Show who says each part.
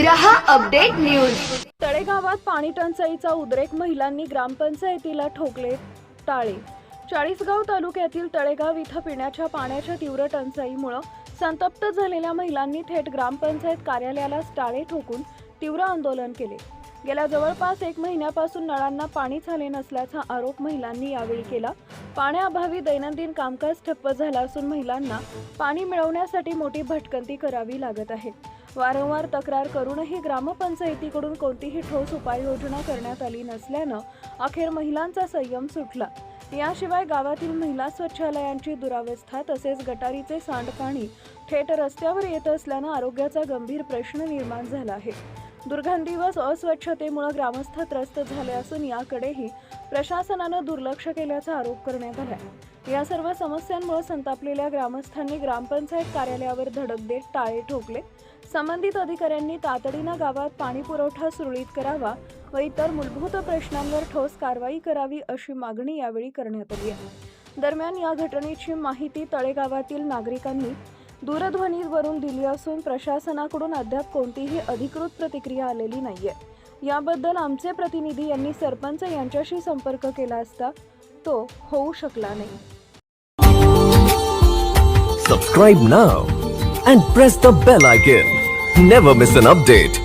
Speaker 1: रहा update news.
Speaker 2: तळेगावात पाणी टंचाईचा उद्रेक, महिलांनी ग्रामपंचायतीला ठोकले टाळे। चाळीसगाव तालुक्यातील तळेगाव इथं पिण्याच्या पाण्याच्या तीव्र टंचाईमुळे संतप्त झालेल्या महिलांनी थेट ग्रामपंचायत कार्यालयाला टाळे ठोकून तीव्र आंदोलन केले। गेल्या जवळपास 1 महिन्यापासून नळांना पाणीच आले नसल्याचा आरोप महिलांनी यावेळी केला। पाण्याअभावी दैनंदिन कामकाज ठप्प झालं असून महिलांना पाणी मिळवण्यासाठी मोठी भटकंती करावी लागत आहे। वारंवार तक्रार करूनही ग्रामपंचायतीकडून कोणतीही ठोस उपाययोजना करण्यात आली नसल्यानं अखेर महिलांचा संयम सुटला। याशिवाय गावातील महिला स्वच्छालयांची दुरावस्था तसेच गटारीचे सांडपाणी थेट रस्त्यावर येत असल्यानं आरोग्याचा गंभीर प्रश्न निर्माण झाला आहे। दुर्गंधी व अस्वच्छतेमुळे ग्रामस्थ त्रस्त झाले असून याकडेही प्रशासनानं दुर्लक्ष केल्याचा आरोप करण्यात आला। या सर्व समस्यांमुळे संतापलेल्या ग्रामस्थांनी ग्रामपंचायत कार्यालयावर धडक देत टाळे ठोकले। संबंधित अधिकाऱ्यांनी तातडीनं गावात पाणी पुरवठा सुरळीत करावा व इतर मूलभूत प्रश्नांवर ठोस कारवाई करावी अशी मागणी यावेळी करण्यात आली आहे। दरम्यान या घटनेची माहिती तळेगावातील नागरिकांनी दूरध्वनीवरून दिली असून प्रशासनाकडून अद्याप कोणतीही अधिकृत प्रतिक्रिया आलेली नाहीये। याबद्दल आमचे प्रतिनिधी यांनी सरपंच यांच्याशी संपर्क केला असता तो होऊ शकला नाही।
Speaker 3: Subscribe now and press the bell icon. Never miss an update.